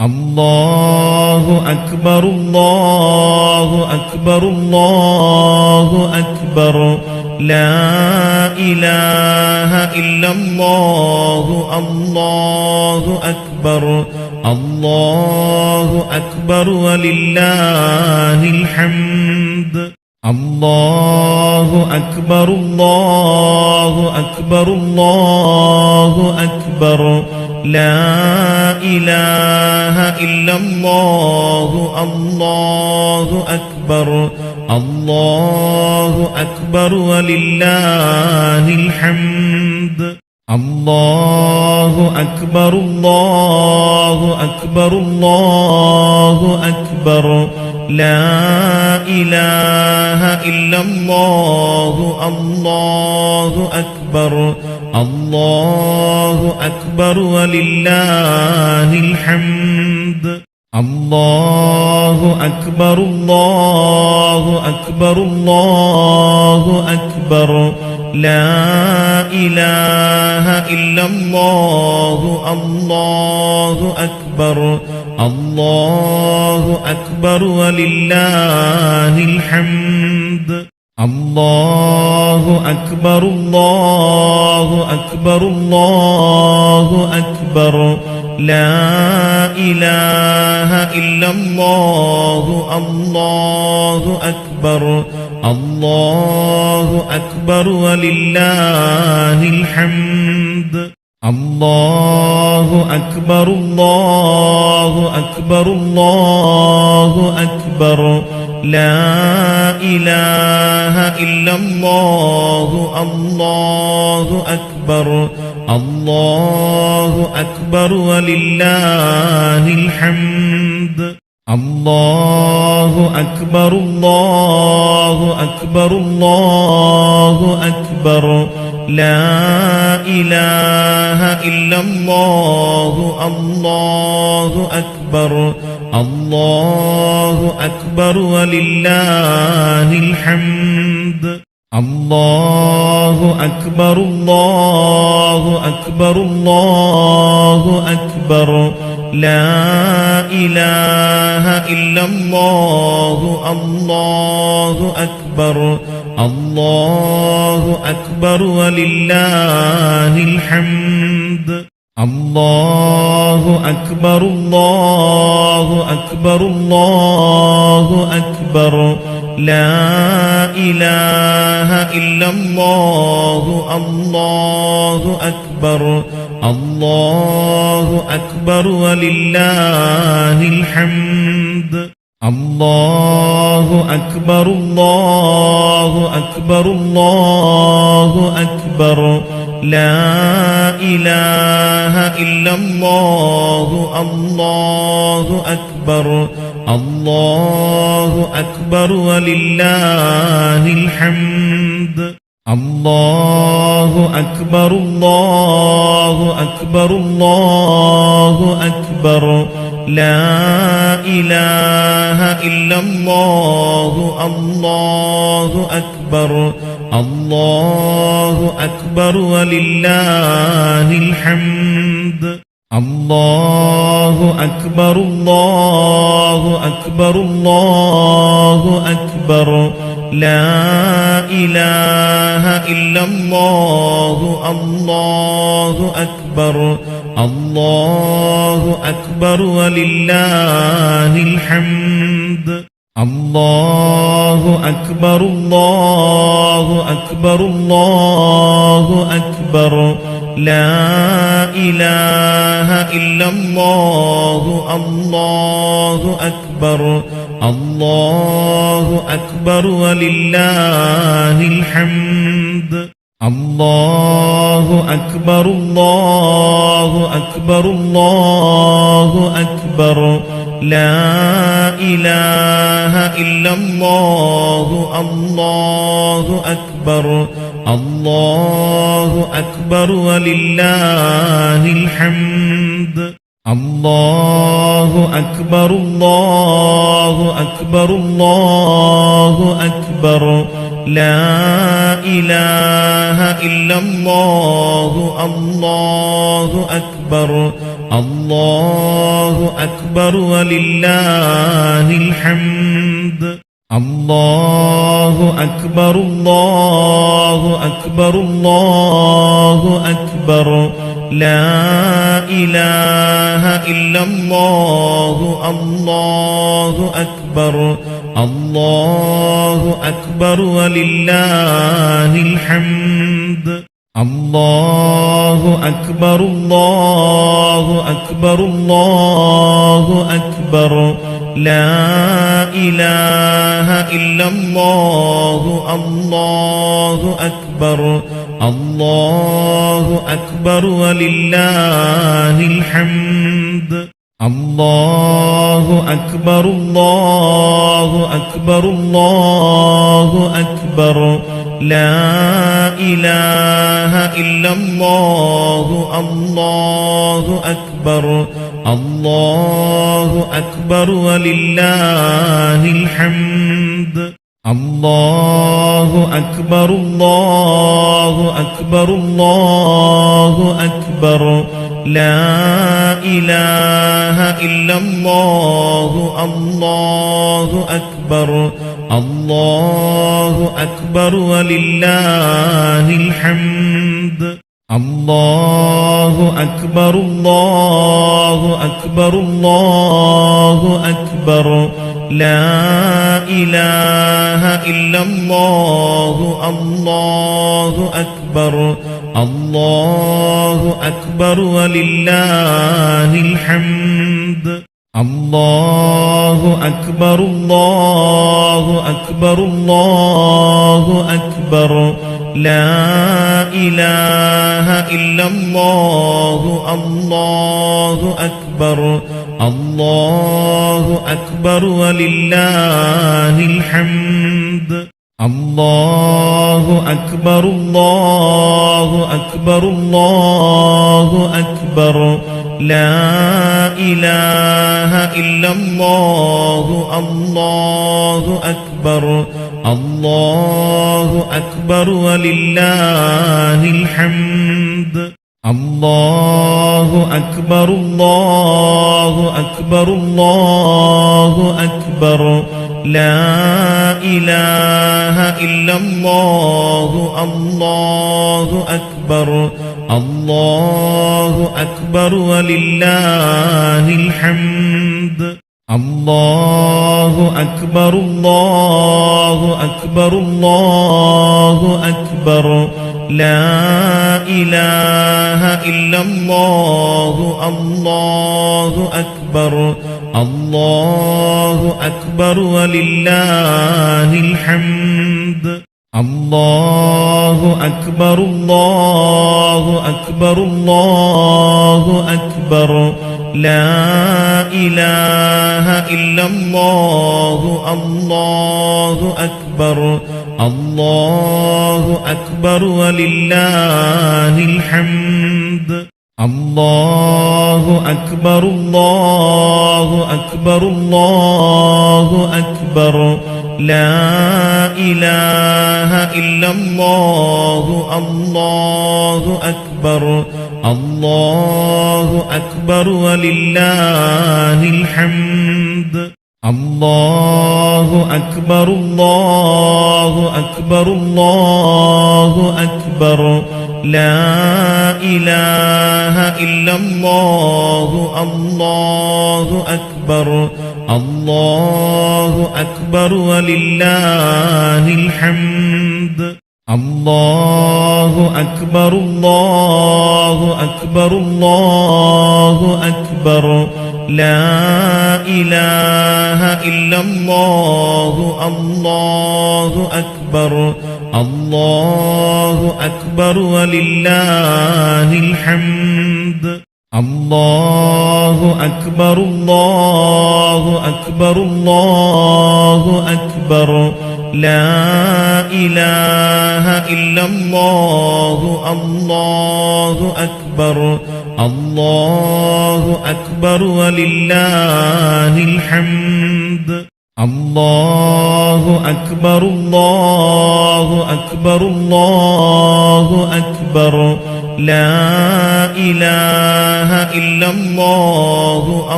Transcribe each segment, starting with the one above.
الله أكبر الله أكبر الله أكبر لا إله إلا الله الله أكبر الله أكبر ولله الحمد الله أكبر الله أكبر الله أكبر لا إله إلا الله الله أكبر الله أكبر ولله الحمد الله أكبر الله أكبر الله أكبر لا إله إلا الله الله أكبر الله أكبر ولله الحمد الله أكبر الله أكبر الله أكبر لا إله إلا الله الله أكبر الله أكبر ولله الحمد الله أكبر الله أكبر الله أكبر لا إله إلا الله الله أكبر الله أكبر ولله الحمد الله أكبر الله أكبر الله أكبر لا إله إلا الله الله أكبر الله أكبر ولله الحمد الله أكبر الله أكبر الله أكبر لا إله إلا الله الله أكبر الله أكبر ولله الحمد الله أكبر الله أكبر الله أكبر لا إله إلا الله الله أكبر الله أكبر ولله الحمد الله أكبر الله أكبر الله أكبر لا إله إلا الله الله أكبر الله أكبر ولله الحمد الله أكبر الله أكبر الله أكبر لا إله إلا الله الله أكبر الله أكبر ولله الحمد الله أكبر الله أكبر الله أكبر لا إله إلا الله الله أكبر الله أكبر ولله الحمد الله أكبر الله أكبر الله أكبر لا إله إلا الله الله أكبر الله أكبر ولله الحمد الله أكبر الله أكبر الله أكبر لا إله إلا الله الله أكبر الله أكبر ولله الحمد الله أكبر الله أكبر الله أكبر لا إله إلا الله الله أكبر الله أكبر ولله الحمد الله أكبر الله أكبر الله أكبر لا إله إلا الله الله أكبر الله أكبر أكبر ولله الحمد الله أكبر الله أكبر الله أكبر لا إله إلا الله الله أكبر الله أكبر ولله الحمد الله أكبر الله أكبر الله أكبر لا إله إلا الله الله أكبر الله أكبر ولله الحمد الله أكبر الله أكبر الله أكبر لا إله إلا الله الله أكبر الله أكبر ولله الحمد الله أكبر الله أكبر الله أكبر لا إله إلا الله الله أكبر الله أكبر ولله الحمد الله أكبر الله أكبر الله أكبر لا إله إلا الله الله أكبر الله أكبر ولله الحمد الله أكبر الله أكبر الله أكبر لا إله إلا الله الله أكبر الله أكبر ولله الحمد الله أكبر الله أكبر الله أكبر لا إله إلا الله الله أكبر الله أكبر ولله الحمد الله أكبر الله أكبر الله أكبر لا إله إلا الله الله أكبر الله أكبر ولله الحمد الله أكبر الله أكبر الله أكبر لا إله إلا الله الله أكبر الله أكبر ولله الحمد الله أكبر الله أكبر الله أكبر لا إله إلا الله الله أكبر الله أكبر ولله الحمد الله أكبر الله أكبر الله أكبر لا إله إلا الله الله أكبر الله أكبر ولله الحمد الله أكبر الله أكبر الله أكبر لا إله إلا الله الله أكبر الله أكبر ولله الحمد الله أكبر الله أكبر الله أكبر لا إله إلا الله الله أكبر الله أكبر ولله الحمد الله أكبر الله أكبر الله أكبر لا إله إلا الله الله أكبر الله أكبر ولله الحمد الله أكبر الله أكبر الله أكبر لا إله إلا الله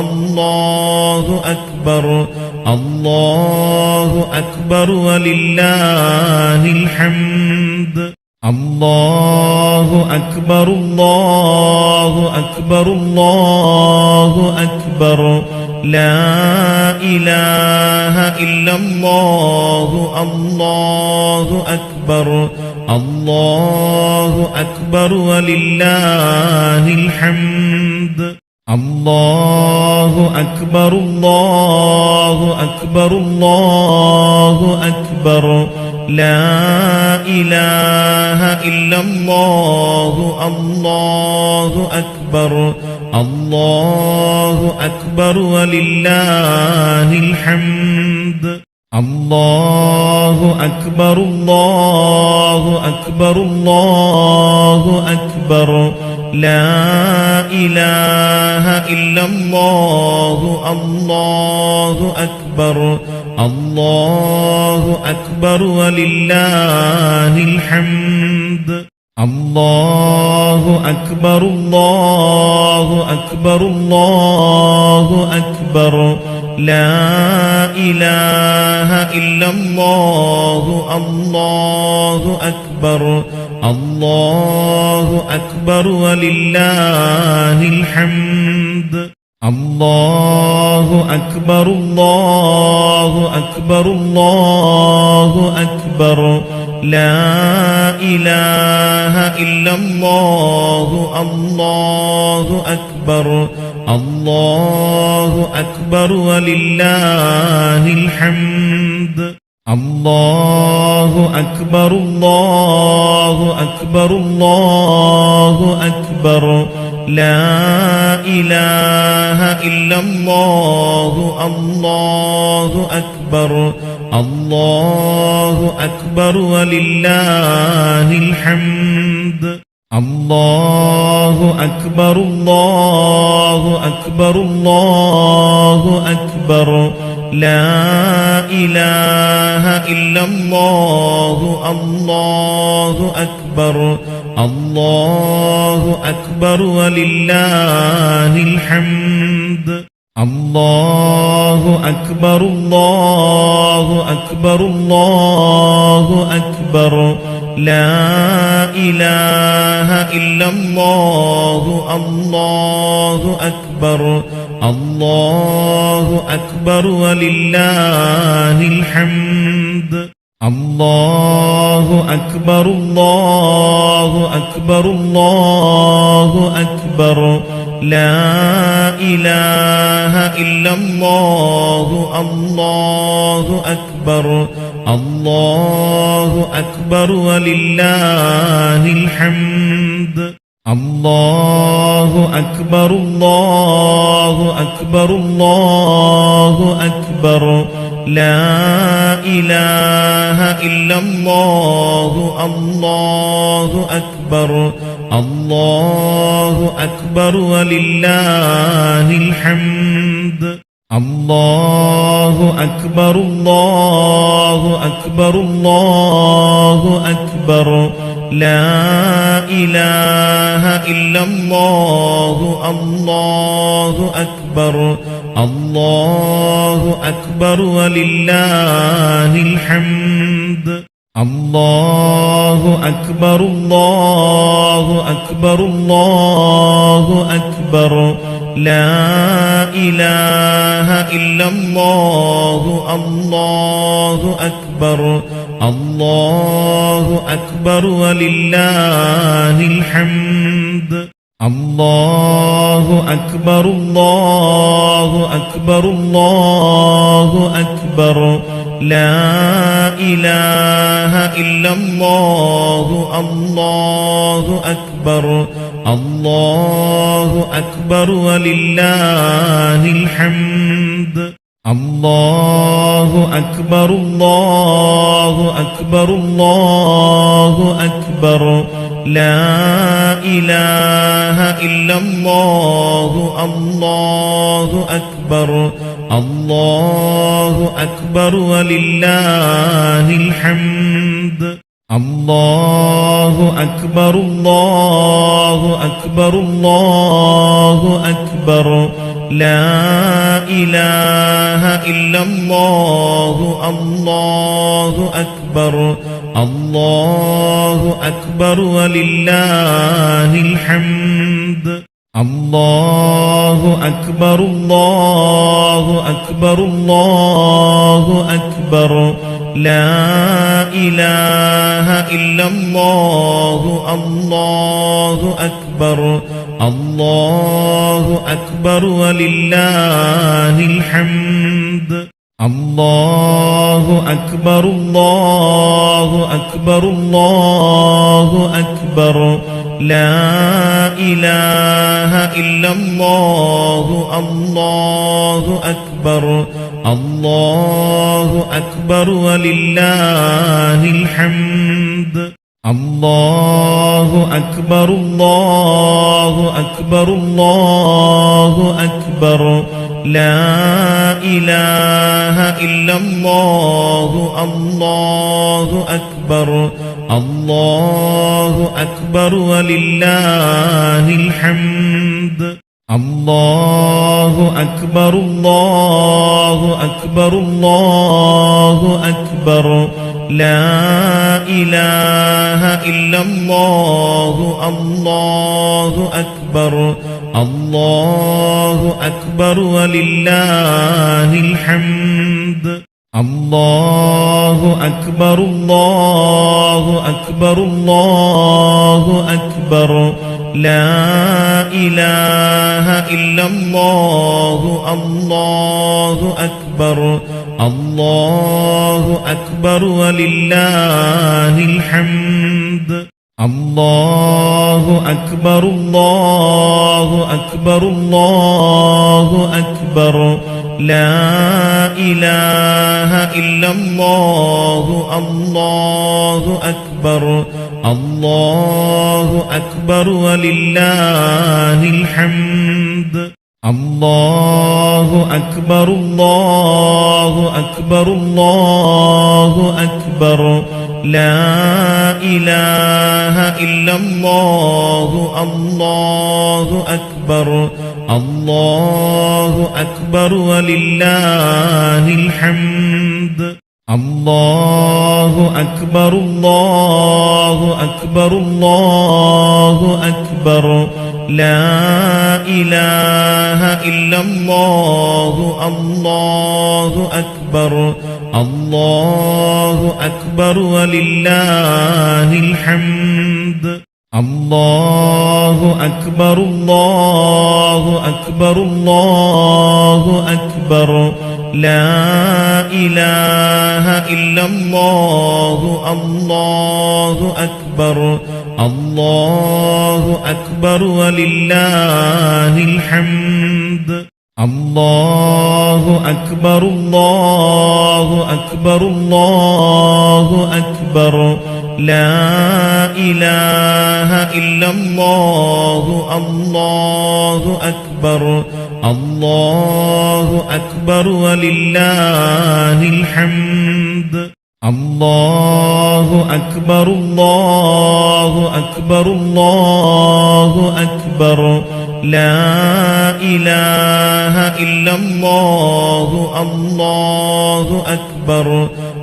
الله أكبر الله أكبر ولله الحمد الله أكبر الله أكبر الله أكبر لا إله إلا الله الله أكبر الله أكبر ولله الحمد الله أكبر الله أكبر الله أكبر لا إله إلا الله الله أكبر الله أكبر ولله الحمد الله أكبر الله أكبر الله أكبر لا إله إلا الله الله أكبر الله أكبر ولله الحمد الله أكبر الله أكبر الله أكبر لا إله إلا الله الله أكبر الله أكبر ولله الحمد الله أكبر الله أكبر الله أكبر لا إله إلا الله الله أكبر الله أكبر ولله الحمد الله أكبر الله أكبر الله أكبر لا إله إلا الله الله أكبر الله أكبر ولله الحمد الله أكبر الله أكبر الله أكبر لا إله إلا الله الله أكبر الله أكبر ولله الحمد الله أكبر الله أكبر الله أكبر لا إله إلا الله الله أكبر الله أكبر ولله الحمد الله أكبر الله أكبر الله أكبر لا إله إلا الله الله أكبر الله أكبر ولله الحمد الله أكبر الله أكبر الله أكبر لا إله إلا الله الله أكبر الله أكبر ولله الحمد الله أكبر الله أكبر الله أكبر لا إله إلا الله الله أكبر الله أكبر ولله الحمد الله أكبر الله أكبر الله أكبر لا إله إلا الله الله أكبر الله أكبر ولله الحمد الله أكبر الله أكبر الله أكبر لا إله إلا الله الله أكبر الله أكبر ولله الحمد الله أكبر الله أكبر الله أكبر لا إله إلا الله الله أكبر الله أكبر ولله الحمد الله أكبر الله أكبر الله أكبر لا إله إلا الله الله أكبر الله أكبر ولله الحمد الله أكبر الله أكبر الله أكبر لا إله إلا الله الله أكبر الله أكبر ولله الحمد الله أكبر الله أكبر الله أكبر لا إله إلا الله الله أكبر الله أكبر ولله الحمد الله أكبر الله أكبر الله أكبر لا إله إلا الله الله أكبر الله أكبر ولله الحمد الله أكبر الله أكبر الله أكبر لا إله إلا الله الله أكبر الله أكبر ولله الحمد الله أكبر الله أكبر الله أكبر لا إله إلا الله الله أكبر الله أكبر ولله الحمد الله أكبر الله أكبر الله أكبر لا إله إلا الله الله أكبر الله أكبر ولله الحمد الله أكبر الله أكبر الله أكبر لا إله إلا الله الله أكبر الله أكبر ولله الحمد الله أكبر الله أكبر الله أكبر لا إله إلا الله الله أكبر الله أكبر ولله الحمد الله أكبر الله أكبر الله أكبر لا إله إلا الله الله أكبر الله أكبر ولله الحمد الله أكبر الله أكبر الله أكبر لا إله إلا الله الله أكبر الله أكبر ولله الحمد الله أكبر الله أكبر الله أكبر لا إله إلا الله الله أكبر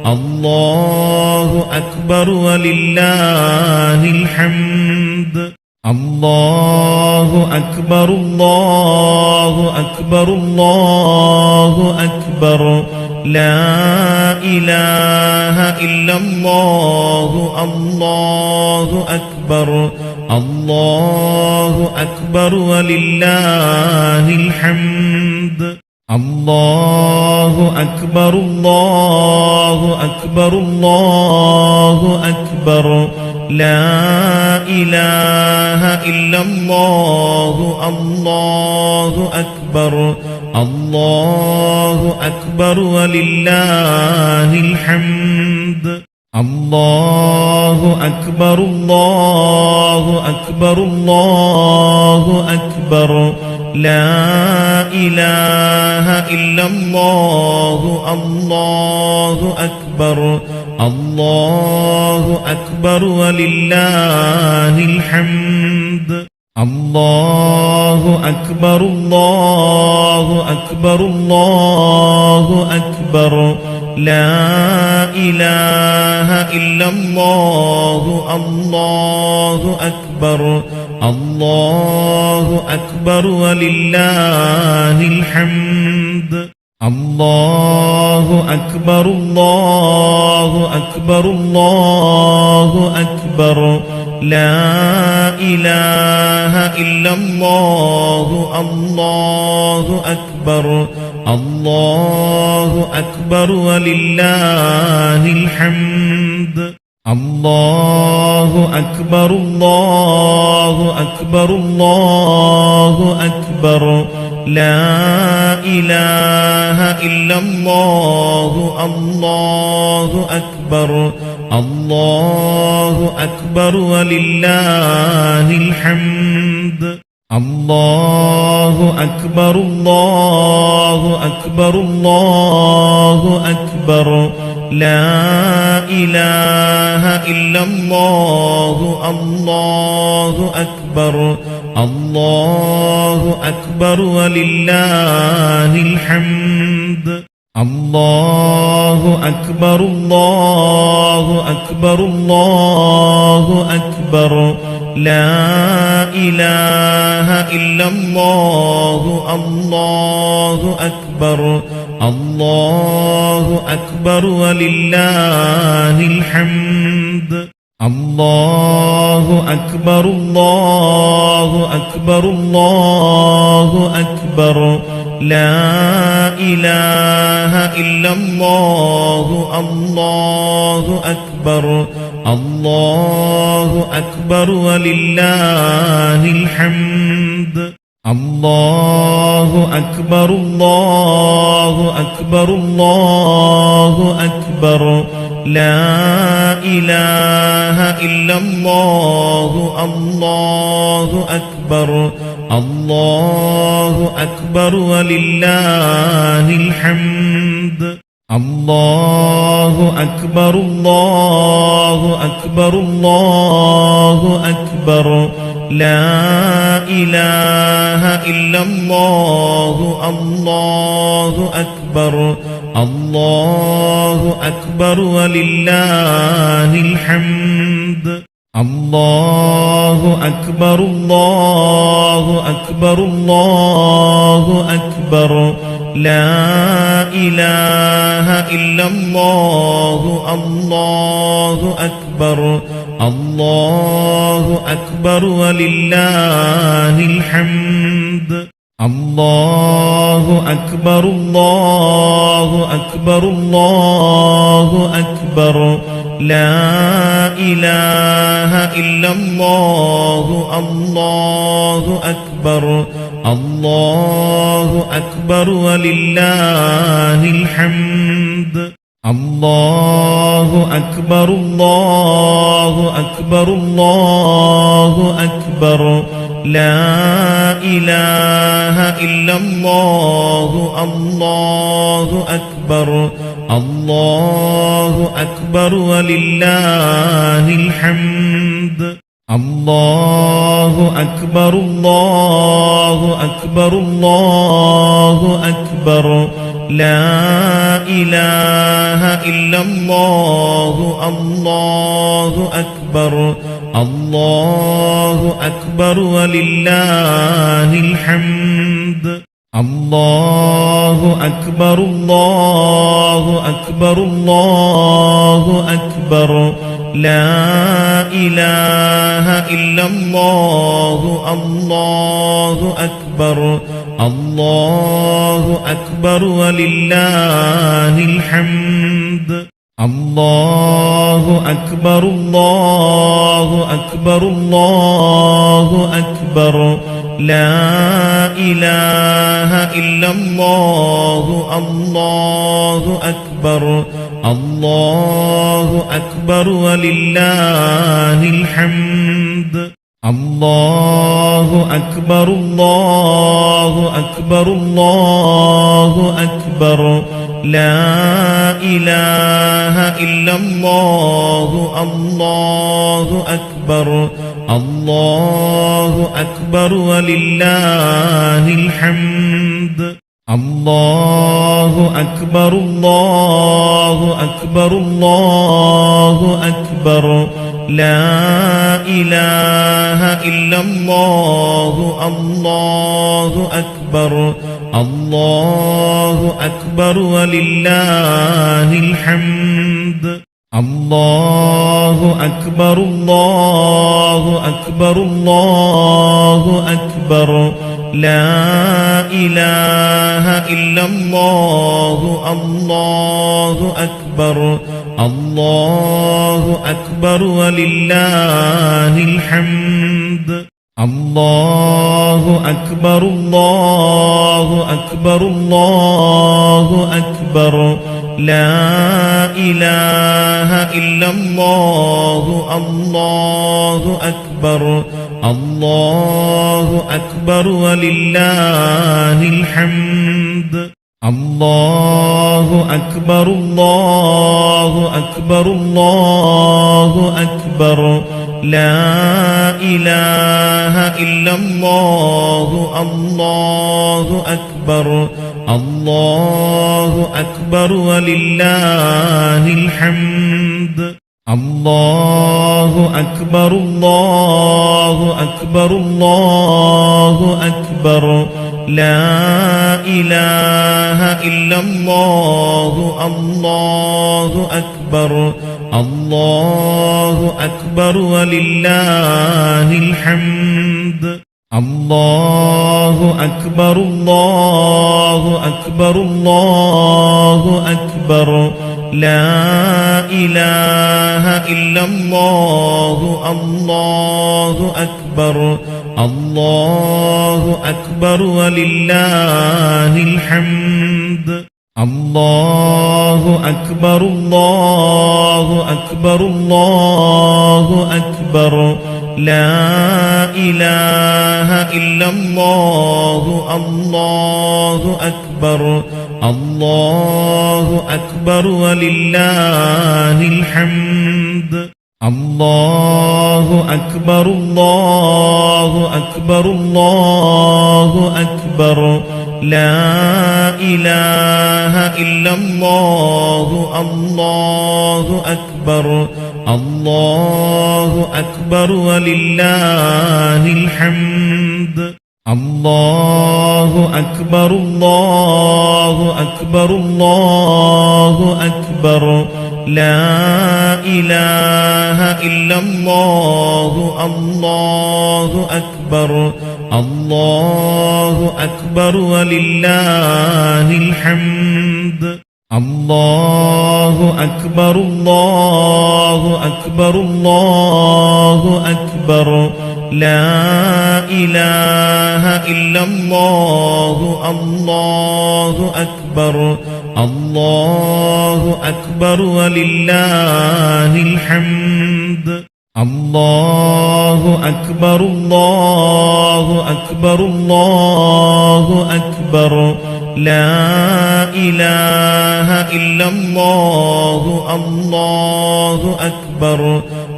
الله أكبر ولله الحمد الله أكبر الله أكبر الله أكبر لا إله إلا الله الله أكبر الله أكبر ولله الحمد الله أكبر الله أكبر الله أكبر لا إله إلا الله الله أكبر الله أكبر ولله الحمد الله أكبر الله أكبر الله أكبر لا إله إلا الله الله أكبر أكبر الله أكبر ولله الحمد الله أكبر الله أكبر الله أكبر لا إله إلا الله الله أكبر الله أكبر ولله الحمد الله أكبر الله أكبر الله أكبر لا إله إلا الله الله أكبر الله أكبر ولله الحمد الله أكبر الله أكبر الله أكبر لا إله إلا الله الله أكبر الله أكبر ولله الحمد الله أكبر الله أكبر الله أكبر لا إله إلا الله الله أكبر الله أكبر ولله الحمد الله أكبر الله أكبر الله أكبر لا إله إلا الله الله أكبر الله أكبر ولله الحمد الله أكبر الله أكبر الله أكبر لا إله إلا الله الله أكبر الله أكبر ولله الحمد الله أكبر الله أكبر الله أكبر لا إله إلا الله الله أكبر الله أكبر ولله الحمد الله أكبر الله أكبر الله أكبر لا إله إلا الله الله أكبر الله أكبر ولله الحمد الله أكبر الله أكبر الله أكبر لا إله إلا الله الله أكبر الله أكبر ولله الحمد الله أكبر الله أكبر الله أكبر لا إله إلا الله الله أكبر الله أكبر ولله الحمد الله أكبر الله أكبر الله أكبر لا إله إلا الله الله أكبر الله أكبر ولله الحمد الله أكبر الله أكبر الله أكبر لا إله إلا الله الله أكبر الله أكبر ولله الحمد الله أكبر الله أكبر الله أكبر لا إله إلا الله الله أكبر الله أكبر ولله الحمد الله أكبر الله أكبر الله أكبر لا إله إلا الله الله أكبر الله أكبر ولله الحمد الله أكبر الله أكبر الله أكبر لا إله إلا الله الله أكبر الله أكبر ولله الحمد الله أكبر الله أكبر الله أكبر لا إله إلا الله الله أكبر الله أكبر ولله الحمد الله أكبر الله أكبر الله أكبر لا إله إلا الله الله أكبر الله أكبر ولله الحمد الله أكبر الله أكبر الله أكبر لا إله إلا الله الله أكبر الله أكبر ولله الحمد الله أكبر الله أكبر الله أكبر لا إله إلا الله الله أكبر الله أكبر ولله الحمد الله أكبر الله أكبر الله أكبر لا إله إلا الله الله أكبر الله أكبر ولله الحمد الله أكبر الله أكبر الله أكبر لا إله إلا الله الله أكبر الله أكبر ولله الحمد الله أكبر الله أكبر الله أكبر لا إله إلا الله الله أكبر الله أكبر ولله الحمد الله أكبر الله أكبر الله أكبر لا إله إلا الله الله أكبر الله أكبر ولله الحمد الله أكبر الله أكبر الله أكبر لا إله إلا الله الله أكبر الله أكبر ولله الحمد الله أكبر الله أكبر الله أكبر لا إله إلا الله الله أكبر الله أكبر ولله الحمد الله أكبر الله أكبر الله أكبر لا إله إلا الله الله أكبر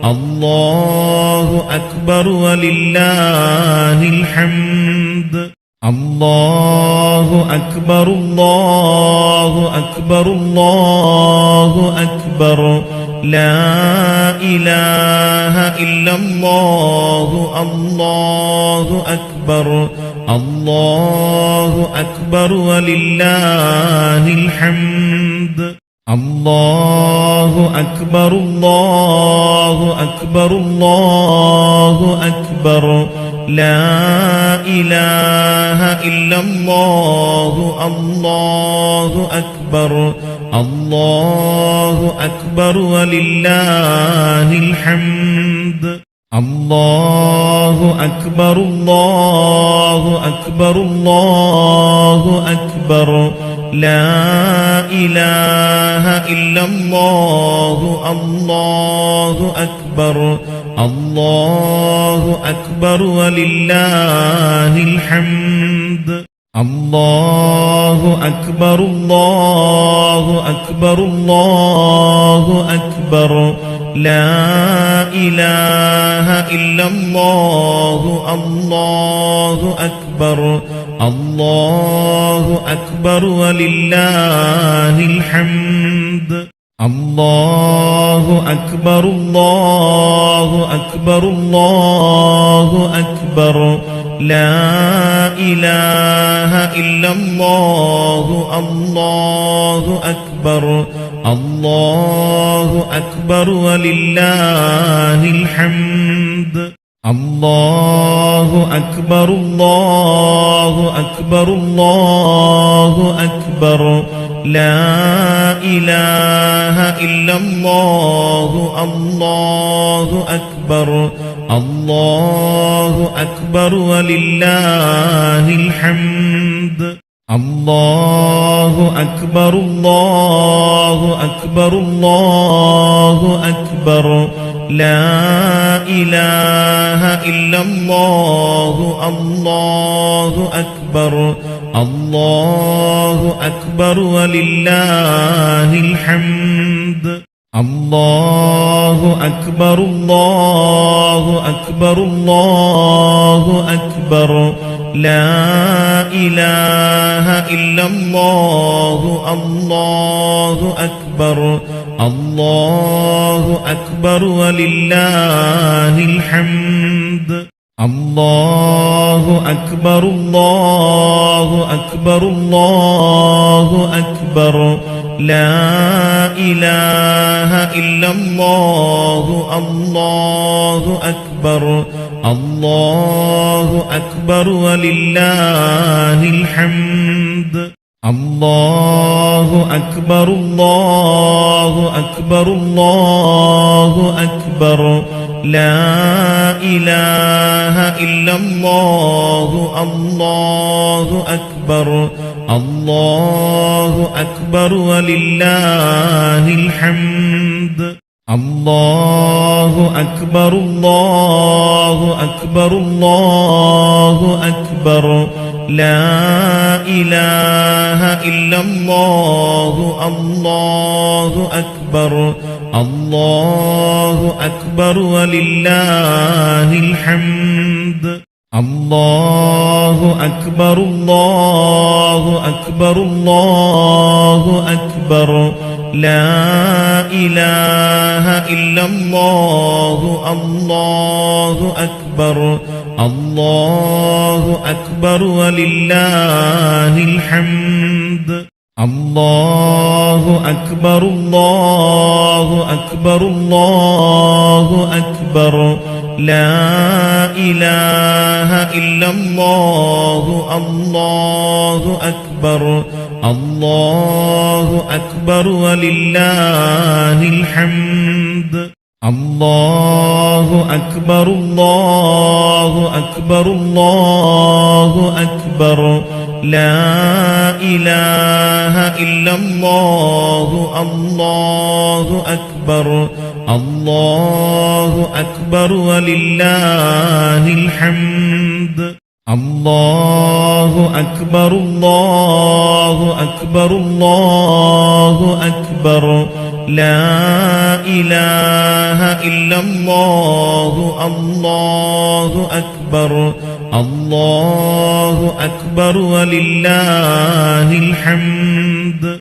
الله أكبر ولله الحمد الله أكبر الله أكبر الله أكبر لا إله إلا الله الله أكبر الله أكبر ولله الحمد الله أكبر الله أكبر الله أكبر لا إله إلا الله الله أكبر الله أكبر ولله الحمد الله أكبر الله أكبر الله أكبر لا إله إلا الله الله أكبر أكبر الله أكبر ولله الحمد الله أكبر الله أكبر الله أكبر لا إله إلا الله الله أكبر الله أكبر ولله الحمد الله أكبر الله أكبر الله أكبر لا إله إلا الله الله أكبر الله أكبر ولله الحمد الله أكبر الله أكبر الله أكبر لا إله إلا الله الله أكبر الله أكبر ولله الحمد الله أكبر الله أكبر الله أكبر لا إله إلا الله الله أكبر الله أكبر ولله الحمد الله أكبر الله أكبر الله أكبر لا إله إلا الله الله أكبر الله أكبر ولله الحمد الله أكبر الله أكبر الله أكبر لا إله إلا الله الله أكبر الله أكبر ولله الحمد الله أكبر الله أكبر الله أكبر لا إله إلا الله الله أكبر الله أكبر ولله الحمد الله أكبر الله أكبر الله أكبر لا إله إلا الله الله أكبر الله أكبر ولله الحمد الله أكبر الله أكبر الله أكبر لا إله إلا الله الله أكبر الله أكبر ولله الحمد الله أكبر الله أكبر الله أكبر لا إله إلا الله الله أكبر الله أكبر ولله الحمد الله أكبر الله أكبر الله أكبر لا إله إلا الله الله أكبر الله أكبر ولله الحمد الله أكبر الله أكبر الله أكبر لا إله إلا الله الله أكبر الله أكبر ولله الحمد